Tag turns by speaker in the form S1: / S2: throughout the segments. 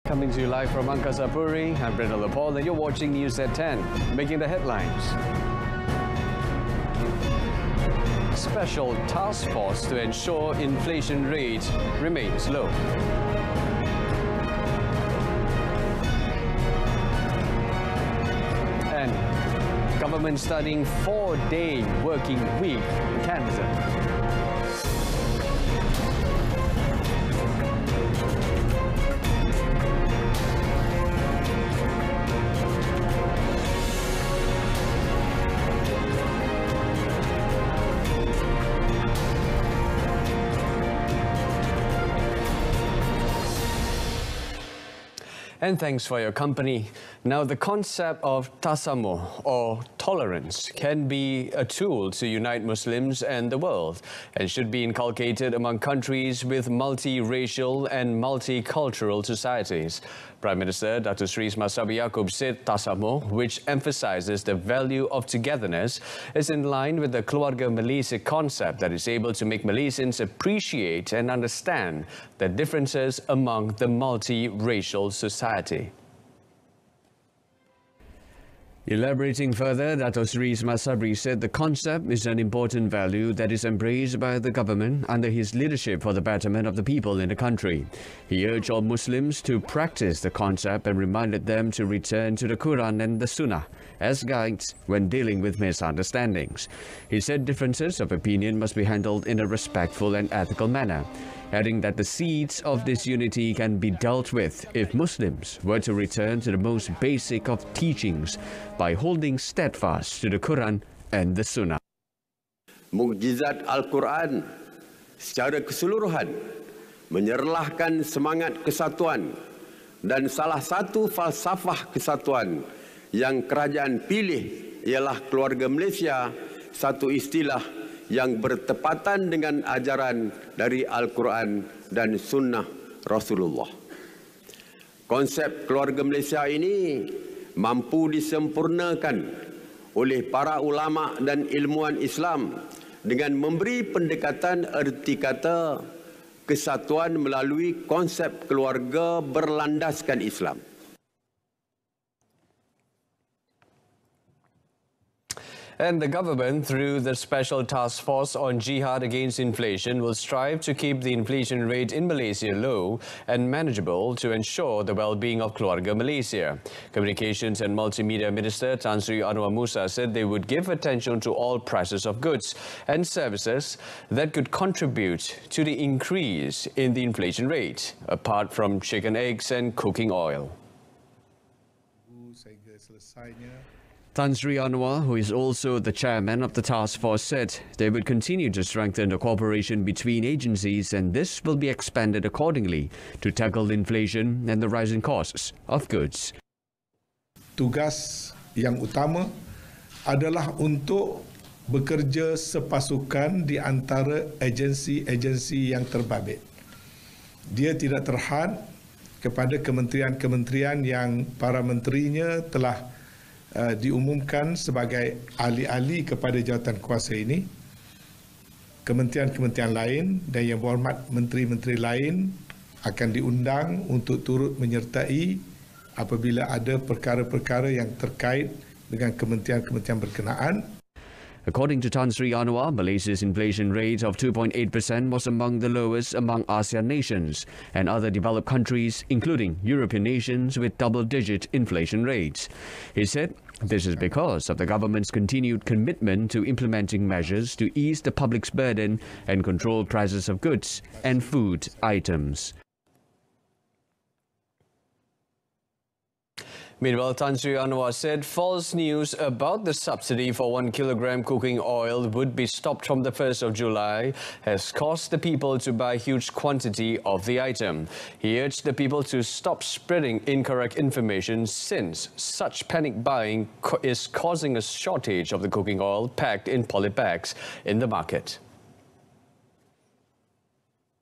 S1: Coming to you live from Angkasapuri, I'm Brenda Lepol, and you're watching News at 10, making the headlines. Special task force to ensure inflation rate remains low. And government studying 4-day working week in Canada. And thanks for your company. Now, the concept of tasamo, or tolerance, can be a tool to unite Muslims and the world, and should be inculcated among countries with multi-racial and multicultural societies. Prime Minister Dr. Sri Semasa said tasamo, which emphasizes the value of togetherness, is in line with the Keluarga Malaysia concept that is able to make Malaysians appreciate and understand the differences among the multi-racial society. Elaborating further, Dato Sri Semasa said the concept is an important value that is embraced by the government under his leadership for the betterment of the people in the country. He urged all Muslims to practice the concept and reminded them to return to the Quran and the Sunnah as guides when dealing with misunderstandings. He said differences of opinion must be handled in a respectful and ethical manner, adding that the seeds of this unity can be dealt with if Muslims were to return to the most basic of teachings by holding steadfast to the Quran and the Sunnah.
S2: Mukjizat Al-Quran secara keseluruhan menyerlahkan semangat kesatuan dan salah satu falsafah kesatuan yang kerajaan pilih ialah keluarga Malaysia, satu istilah yang bertepatan dengan ajaran dari Al-Quran dan Sunnah Rasulullah. Konsep keluarga Malaysia ini mampu disempurnakan oleh para ulama dan ilmuwan Islam dengan memberi pendekatan erti kata kesatuan melalui konsep keluarga berlandaskan Islam.
S1: And the government, through the Special Task Force on Jihad Against Inflation, will strive to keep the inflation rate in Malaysia low and manageable to ensure the well-being of Keluarga Malaysia. Communications and Multimedia Minister Tan Sri Anwar Musa said they would give attention to all prices of goods and services that could contribute to the increase in the inflation rate, apart from chicken, eggs and cooking oil. Tan Sri Anwar, who is also the chairman of the task force, said they would continue to strengthen the cooperation between agencies, and this will be expanded accordingly to tackle inflation and the rising costs of goods.
S3: Tugas yang utama adalah untuk bekerja sepasukan di antara agensi-agensi yang terbabit. Dia tidak terhad kepada kementerian-kementerian yang para menterinya telah diumumkan sebagai ahli-ahli kepada jawatan kuasa ini. Kementerian-kementerian lain dan yang berhormat menteri-menteri lain akan diundang untuk turut menyertai apabila ada perkara-perkara yang terkait dengan kementerian-kementerian berkenaan.
S1: According to Tan Sri Anwar, Malaysia's inflation rate of 2.8% was among the lowest among ASEAN nations and other developed countries, including European nations with double-digit inflation rates. He said this is because of the government's continued commitment to implementing measures to ease the public's burden and control prices of goods and food items. Meanwhile, Tan Sri Anwar said false news about the subsidy for 1 kilogram cooking oil would be stopped from the 1st of July has caused the people to buy huge quantity of the item. He urged the people to stop spreading incorrect information since such panic buying is causing a shortage of the cooking oil packed in polybags in the market.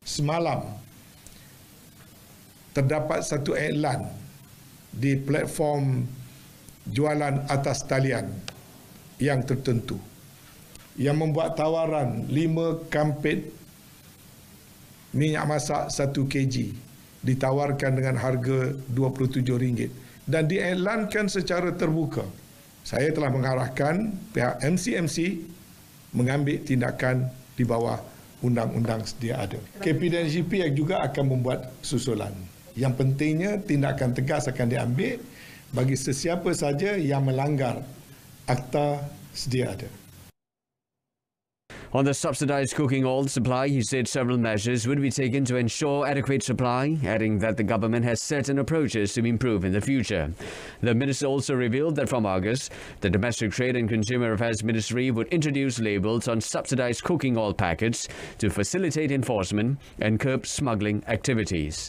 S3: Semalam terdapat satu iklan di platform jualan atas talian yang tertentu yang membuat tawaran 5 kampit minyak masak 1 kg ditawarkan dengan harga RM27 dan diiklankan secara terbuka. Saya telah mengarahkan pihak MCMC mengambil tindakan di bawah undang-undang sedia ada. KP dan GP juga akan membuat susulan. Yang pentingnya tindakan tegas akan diambil bagi sesiapa saja yang melanggar akta sedia ada.
S1: On the subsidized cooking oil supply, he said several measures would be taken to ensure adequate supply, adding that the government has certain approaches to improve in the future. The minister also revealed that from August, the Domestic Trade and Consumer Affairs Ministry would introduce labels on subsidized cooking oil packets to facilitate enforcement and curb smuggling activities.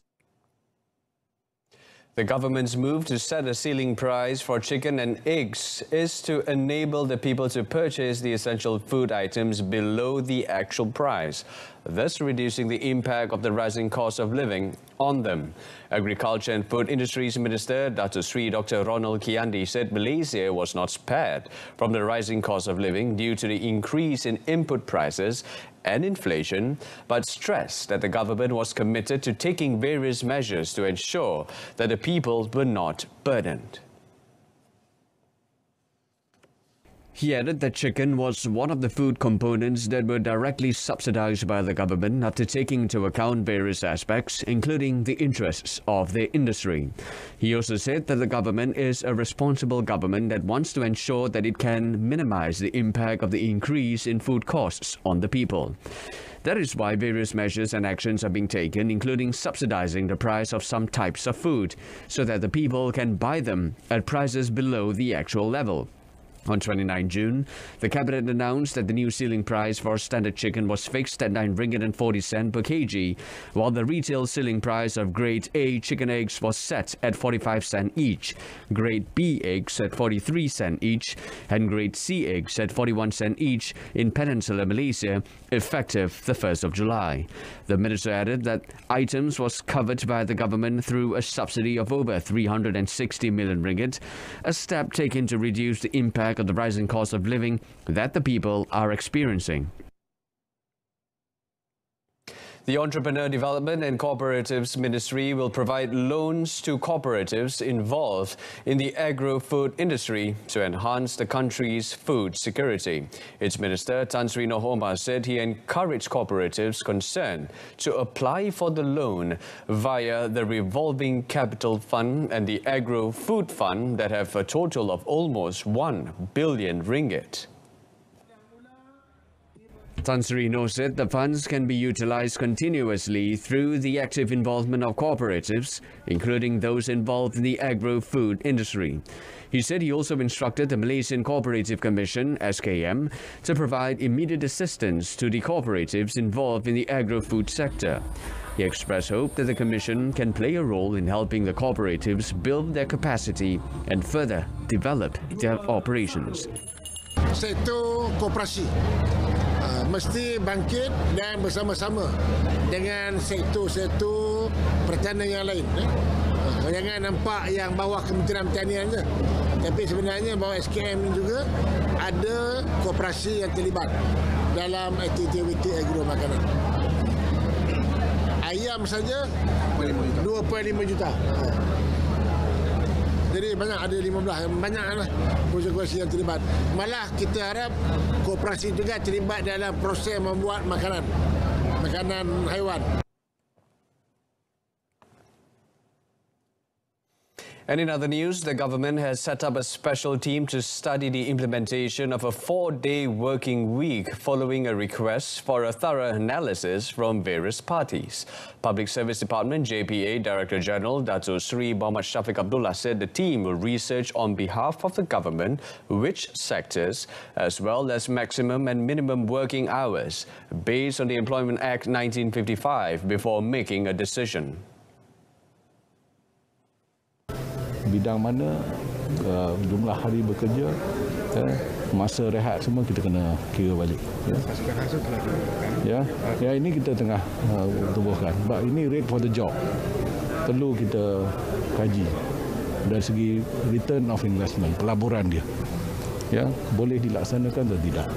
S1: The government's move to set a ceiling price for chicken and eggs is to enable the people to purchase the essential food items below the actual price, thus reducing the impact of the rising cost of living on them. Agriculture and Food Industries Minister Datuk Sri Dr. Ronald Kiandi said Malaysia was not spared from the rising cost of living due to the increase in input prices and inflation, but stressed that the government was committed to taking various measures to ensure that the people were not burdened. He added that chicken was one of the food components that were directly subsidized by the government after taking into account various aspects, including the interests of the industry. He also said that the government is a responsible government that wants to ensure that it can minimize the impact of the increase in food costs on the people. That is why various measures and actions are being taken, including subsidizing the price of some types of food, so that the people can buy them at prices below the actual level. On 29 June, the Cabinet announced that the new ceiling price for standard chicken was fixed at RM9.40 per kg, while the retail ceiling price of Grade A chicken eggs was set at 45 cents each, Grade B eggs at 43 cents each, and Grade C eggs at 41 cents each in Peninsular Malaysia, effective the 1st of July. The minister added that items was covered by the government through a subsidy of over RM360 million, a step taken to reduce the impact of the rising cost of living that the people are experiencing. The Entrepreneur Development and Cooperatives Ministry will provide loans to cooperatives involved in the agro-food industry to enhance the country's food security. Its Minister Tan Sri Nohoma said he encouraged cooperatives concerned to apply for the loan via the Revolving Capital Fund and the Agro-Food Fund that have a total of almost RM1 billion. Tan Sri No said the funds can be utilized continuously through the active involvement of cooperatives, including those involved in the agro-food industry. He said he also instructed the Malaysian Cooperative Commission, SKM, to provide immediate assistance to the cooperatives involved in the agro-food sector. He expressed hope that the Commission can play a role in helping the cooperatives build their capacity and further develop their operations.
S4: Sektor koperasi mesti bangkit dan bersama-sama dengan sektor-sektor pertanian yang lain. Jangan nampak yang bawah Kementerian Pertanian saja, tapi sebenarnya bawah SKM ini juga ada koperasi yang terlibat dalam aktiviti agro makanan. Ayam saja 2.5 juta. Jadi banyak, ada 15, banyaklah koperasi yang terlibat. Malah kita harap koperasi juga terlibat dalam proses membuat makanan haiwan.
S1: And in other news, the government has set up a special team to study the implementation of a 4-day working week following a request for a thorough analysis from various parties. Public Service Department JPA Director General Datuk Sri Muhammad Shafiq Abdullah said the team will research on behalf of the government which sectors, as well as maximum and minimum working hours, based on the Employment Act 1955 before making a decision.
S5: Bidang mana, jumlah hari bekerja, masa rehat semua kita kena kira balik. Ya, ini kita tengah tubuhkan. Sebab ini rate for the job perlu kita kaji dari segi return of investment, pelaburan dia. Ya, boleh dilaksanakan atau tidak.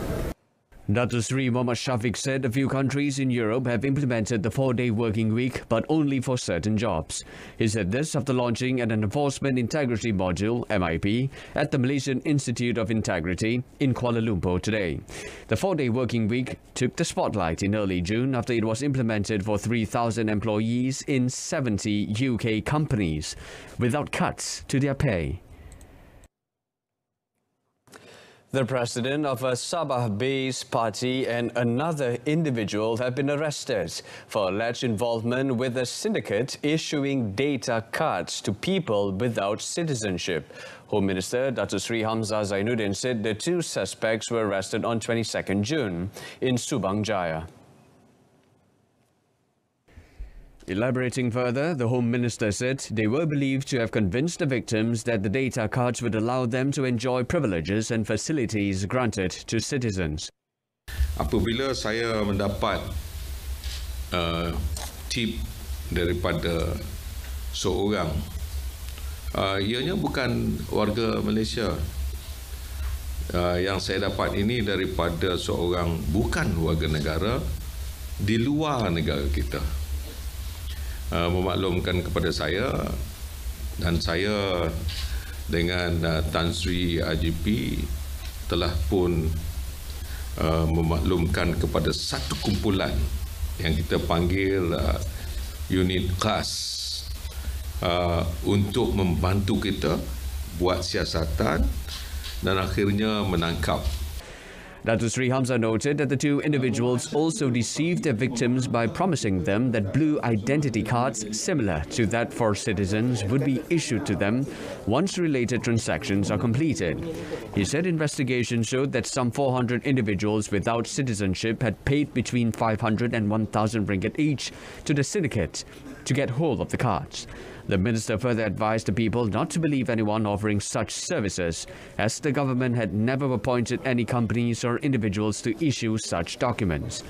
S1: Dr. Sri Mohammad Shafiq said a few countries in Europe have implemented the 4-day working week, but only for certain jobs. He said this after launching an Enforcement Integrity Module, MIP, at the Malaysian Institute of Integrity in Kuala Lumpur today. The 4-day working week took the spotlight in early June after it was implemented for 3,000 employees in 70 UK companies, without cuts to their pay. The president of a Sabah-based party and another individual have been arrested for alleged involvement with a syndicate issuing data cards to people without citizenship. Home Minister Datuk Sri Hamzah Zainuddin said the two suspects were arrested on 22nd June in Subang Jaya. Elaborating further, the Home Minister said they were believed to have convinced the victims that the data cards would allow them to enjoy privileges and facilities granted to citizens.
S6: Apabila saya mendapat tip daripada seorang, ianya bukan warga Malaysia. Yang saya dapat ini daripada seorang bukan warga negara di luar negara kita. Memaklumkan kepada saya dan saya dengan Tan Sri IGP telah pun memaklumkan kepada satu kumpulan yang kita panggil unit khas untuk membantu kita buat siasatan dan akhirnya menangkap.
S1: Datuk Sri Hamzah noted that the two individuals also deceived their victims by promising them that blue identity cards similar to that for citizens would be issued to them once related transactions are completed. He said investigations showed that some 400 individuals without citizenship had paid between 500 and 1,000 ringgit each to the syndicate to get hold of the cards. The minister further advised the people not to believe anyone offering such services, as the government had never appointed any companies or individuals to issue such documents.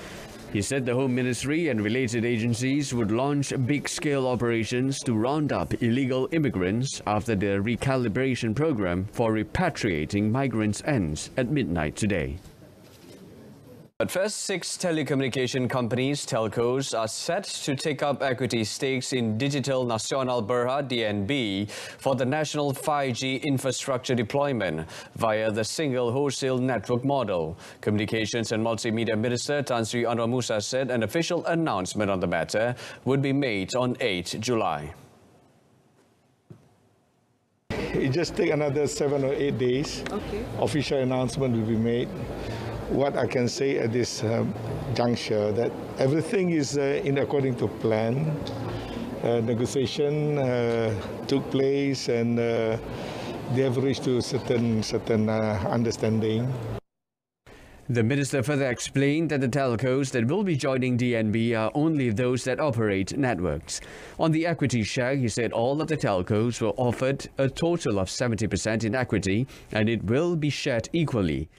S1: He said the Home Ministry and related agencies would launch big-scale operations to round up illegal immigrants after the recalibration program for repatriating migrants ends at midnight today. But first, 6 telecommunication companies, telcos, are set to take up equity stakes in Digital Nasional Berhad (DNB) for the national 5G infrastructure deployment via the single wholesale network model. Communications and Multimedia Minister Tan Sri Anwar Musa said an official announcement on the matter would be made on 8 July.
S3: It just take another 7 or 8 days. Okay. Official announcement will be made. What I can say at this juncture that everything is in according to plan. Negotiation took place and they have reached to certain understanding.
S1: The minister further explained that the telcos that will be joining DNB are only those that operate networks. On the equity share, he said all of the telcos were offered a total of 70% in equity and it will be shared equally,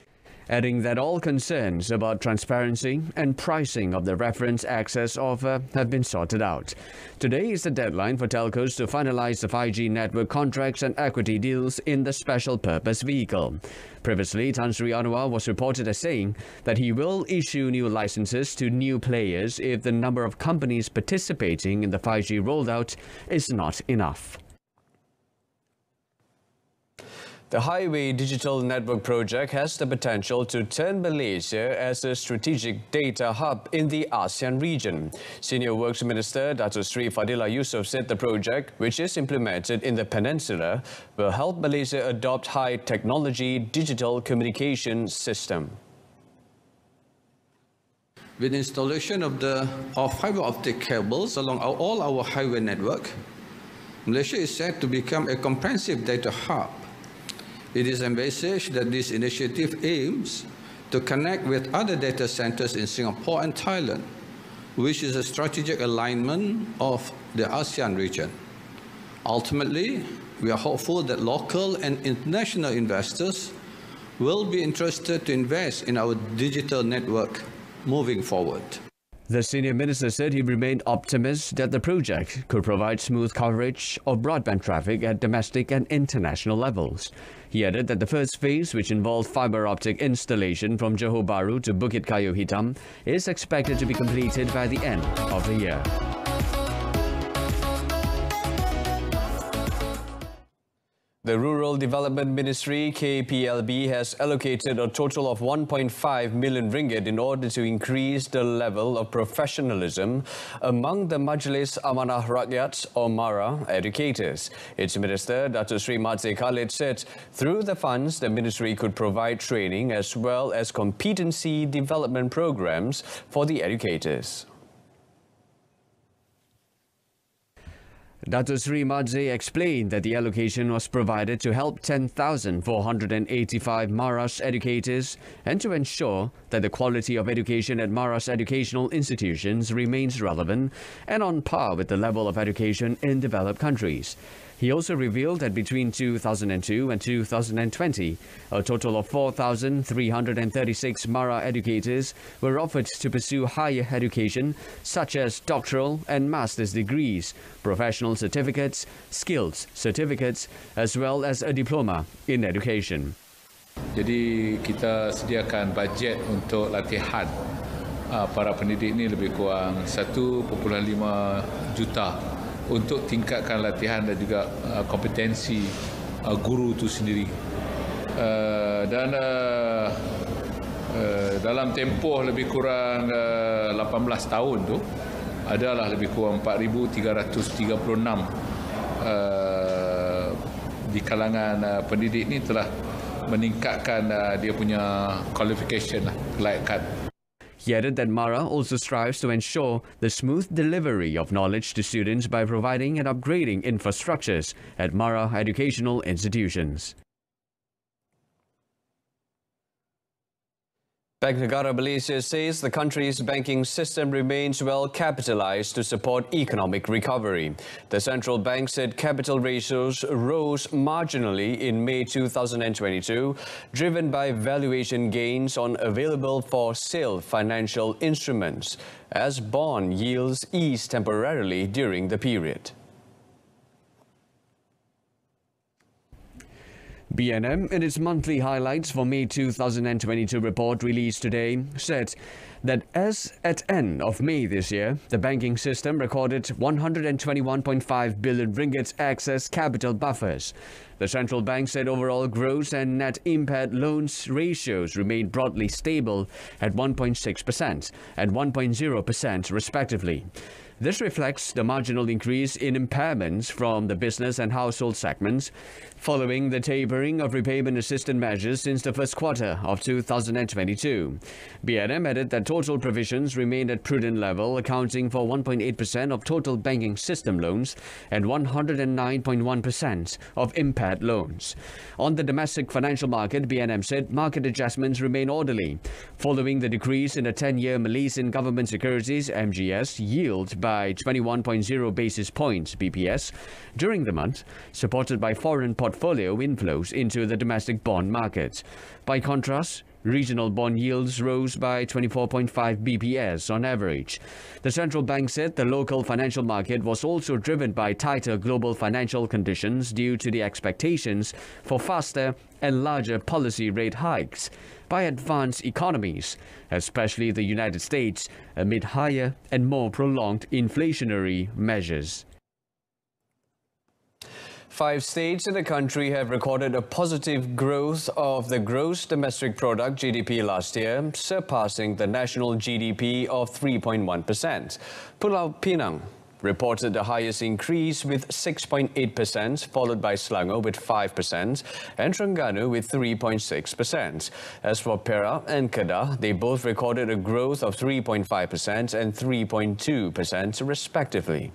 S1: adding that all concerns about transparency and pricing of the reference access offer have been sorted out. Today is the deadline for telcos to finalize the 5G network contracts and equity deals in the special purpose vehicle. Previously, Tan Sri Anwar was reported as saying that he will issue new licenses to new players if the number of companies participating in the 5G rollout is not enough. The Highway Digital Network Project has the potential to turn Malaysia as a strategic data hub in the ASEAN region. Senior Works Minister Datuk Sri Fadilah Yusof said the project, which is implemented in the peninsula, will help Malaysia adopt high-technology digital communication system.
S7: With installation of fiber optic cables along all our highway network, Malaysia is set to become a comprehensive data hub. It is envisaged that this initiative aims to connect with other data centers in Singapore and Thailand, which is a strategic alignment of the ASEAN region. Ultimately, we are hopeful that local and international investors will be interested to invest in our digital network moving forward.
S1: The senior minister said he remained optimistic that the project could provide smooth coverage of broadband traffic at domestic and international levels. He added that the first phase, which involved fibre optic installation from Johor Bahru to Bukit Kayu Hitam, is expected to be completed by the end of the year. The Rural Development Ministry, KPLB, has allocated a total of 1.5 million ringgit in order to increase the level of professionalism among the Majlis Amanah Rakyat or MARA educators. Its Minister, Datuk Sri Madzee Khalid, said through the funds, the ministry could provide training as well as competency development programs for the educators. Datuk Sri Madzee explained that the allocation was provided to help 10,485 MARA's educators and to ensure that the quality of education at MARA's educational institutions remains relevant and on par with the level of education in developed countries. He also revealed that between 2002 and 2020, a total of 4,336 MARA educators were offered to pursue higher education, such as doctoral and master's degrees, professional certificates, skills certificates, as well as a diploma in education.
S5: Jadi kita sediakan bajet untuk latihan para pendidik ini lebih kurang 1.5 juta untuk tingkatkan latihan dan juga kompetensi guru itu sendiri. Dan dalam tempoh lebih kurang 18 tahun tu adalah lebih kurang 4,336 di kalangan pendidik ini telah meningkatkan dia punya qualification kelayakan.
S1: He added that MARA also strives to ensure the smooth delivery of knowledge to students by providing and upgrading infrastructures at MARA educational institutions. Bank Negara Malaysia says the country's banking system remains well capitalized to support economic recovery. The central bank said capital ratios rose marginally in May 2022, driven by valuation gains on available for sale financial instruments, as bond yields eased temporarily during the period. BNM, in its monthly highlights for May 2022 report released today, said that as at end of May this year, the banking system recorded 121.5 billion ringgit excess capital buffers. The central bank said overall gross and net impaired loans ratios remained broadly stable at 1.6% and 1.0% respectively. This reflects the marginal increase in impairments from the business and household segments following the tapering of repayment assistance measures since the first quarter of 2022. BNM added that total provisions remained at prudent level, accounting for 1.8% of total banking system loans and 109.1% of impaired loans. On the domestic financial market, BNM said market adjustments remain orderly, following the decrease in the 10-year Malaysian government securities MGS yield by 21.0 basis points BPS during the month, supported by foreign portfolio inflows into the domestic bond market. By contrast, regional bond yields rose by 24.5 BPS on average. The central bank said the local financial market was also driven by tighter global financial conditions due to the expectations for faster and larger policy rate hikes by advanced economies, especially the United States, amid higher and more prolonged inflationary measures. 5 states in the country have recorded a positive growth of the gross domestic product GDP last year, surpassing the national GDP of 3.1%. Pulau Pinang reported the highest increase with 6.8%, followed by Selangor with 5% and Terengganu with 3.6%. As for Perak and Kedah, they both recorded a growth of 3.5% and 3.2% respectively.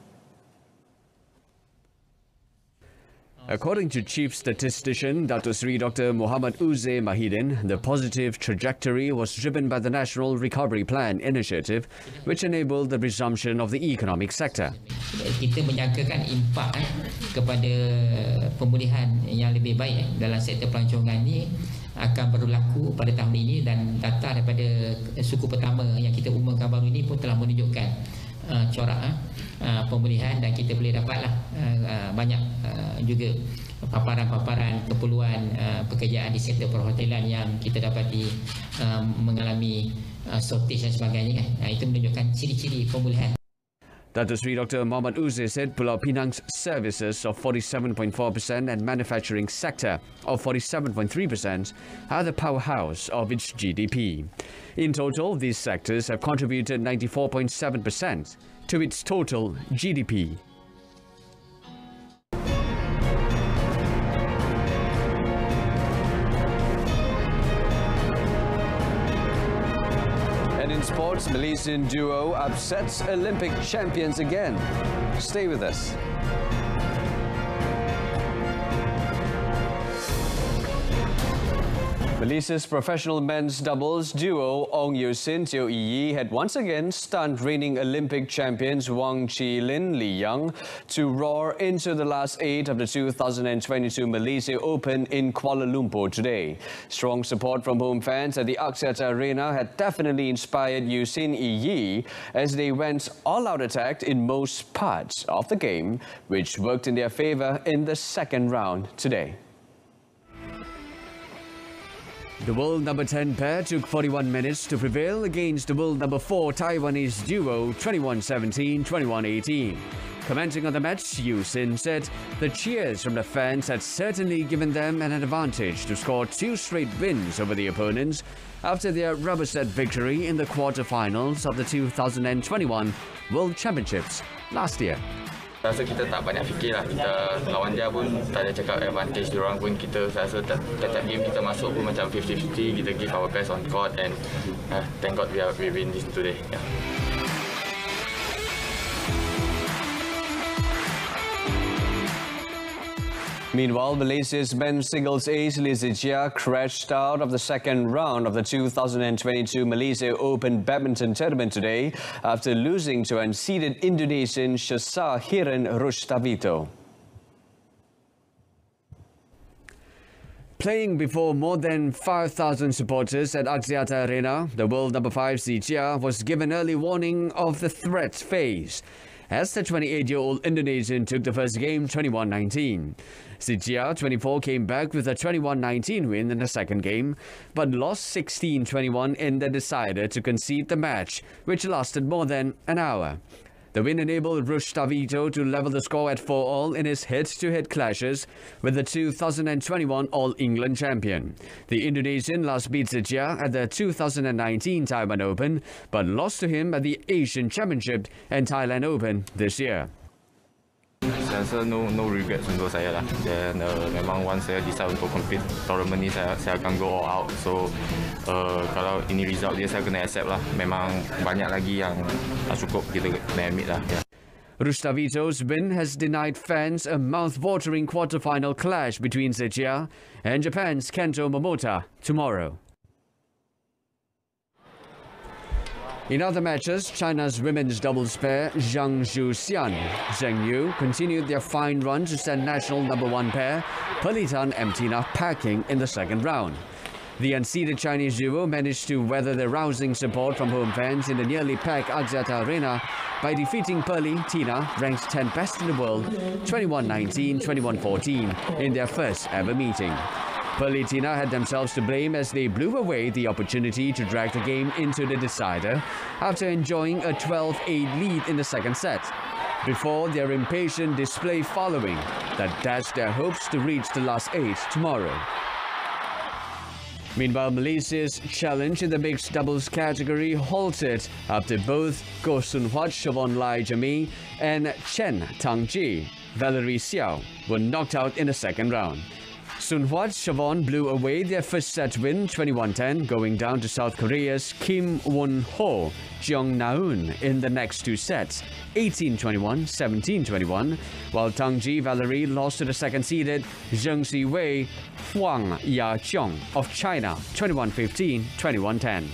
S1: According to Chief Statistician Datuk Sri Dr. Muhammad Uzair Mahidin, the positive trajectory was driven by the National Recovery Plan initiative, which enabled the resumption of the economic sector.
S8: Kita menjangkakan impak kepada pemulihan yang lebih baik dalam sektor pelancongan ini akan berlaku pada tahun ini, dan data daripada suku pertama yang kita umumkan baru ini pun telah menunjukkan corak pemulihan, dan kita boleh dapatlah banyak juga paparan-paparan keperluan pekerjaan di sektor perhotelan yang kita dapati mengalami shortage dan sebagainya. Itu menunjukkan ciri-ciri pemulihan.
S1: Datuk Seri Dr. Muhammad Uzair said Pulau Pinang's services of 47.4% and manufacturing sector of 47.3% are the powerhouse of its GDP. In total, these sectors have contributed 94.7% to its total GDP. And in sports, Malaysian duo upsets Olympic champions again. Stay with us. Malaysia's professional men's doubles duo Ong Yusin Teo Yi had once again stunned reigning Olympic champions Wang Chi-lin Li Yang to roar into the last 8 of the 2022 Malaysia Open in Kuala Lumpur today. Strong support from home fans at the Axiata Arena had definitely inspired Yusin Yi as they went all-out attack in most parts of the game, which worked in their favour in the second round today. The world number 10 pair took 41 minutes to prevail against the world number 4 Taiwanese duo 21-17, 21-18. Commenting on the match, Yusin said the cheers from the fans had certainly given them an advantage to score 2 straight wins over the opponents after their rubber set victory in the quarterfinals of the 2021 World Championships last year.
S9: Rasa kita tak banyak fikirlah, kita lawan dia pun tak ada cakap advantage diorang pun, kita rasa tiap game kita masuk pun macam 50-50, kita give our best on court, and thank God we win this today. Yeah.
S1: Meanwhile, Malaysia's men's singles ace Lee Zijia crashed out of the second round of the 2022 Malaysia Open Badminton Tournament today after losing to unseeded Indonesian SAHIH Rustabito. Playing before more than 5,000 supporters at Axiata Arena, the world number 5 Zijia was given early warning of the threat phase, as the 28-year-old Indonesian took the first game 21-19. Zijia, 24, came back with a 21-19 win in the second game, but lost 16-21 in the decider to concede the match, which lasted more than an hour. The win enabled Rustabito to level the score at 4-all in his head-to-head clashes with the 2021 All-England champion. The Indonesian last beat Zijia at the 2019 Taiwan Open, but lost to him at the Asian Championship and Thailand Open this year.
S9: Saya rasa no regrets untuk saya lah. Dan memang once saya decide untuk compete tournament ni, saya akan go all out. So kalau ini result dia, saya kena accept lah. Memang banyak lagi yang tak cukup, kita kena admit lah. Yeah.
S1: Rustabito's win has denied fans a mouth-watering quarter-final clash between Zijia and Japan's Kento Momota tomorrow. In other matches, China's women's doubles pair Zhang Zhuxian, Zheng Yu continued their fine run to send national number 1 pair Perlitan and Tina packing in the second round. The unseeded Chinese duo managed to weather the rousing support from home fans in the nearly packed Axiata Arena by defeating Perli Tina, ranked 10th best in the world, 21-19, 21-14 in their first ever meeting. Perli Tina had themselves to blame as they blew away the opportunity to drag the game into the decider after enjoying a 12-8 lead in the second set, before their impatient display following that dashed their hopes to reach the last 8 tomorrow. Meanwhile, Malaysia's challenge in the mixed doubles category halted after both Goh Sun Huat Siobhan Lai Jami and Chen Tangji Valerie Xiao were knocked out in the second round. Sun Huat Siobhan blew away their first set win 21-10, going down to South Korea's Kim Won-ho Jeong Na-eun in the next 2 sets, 18-21, 17-21, while Tangji Valerie lost to the second-seeded Zheng Si-wei Huang Ya-chong of China, 21-15, 21-10.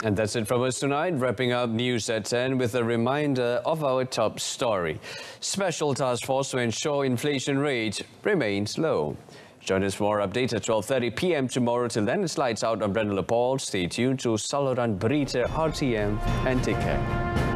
S1: And that's it from us tonight, wrapping up news at 10 with a reminder of our top story. Special task force to ensure inflation rate remains low. Join us for more updates at 12:30 p.m. tomorrow. Till then, it's lights out on Brendan Paul. Stay tuned to Saluran Berita RTM and take care.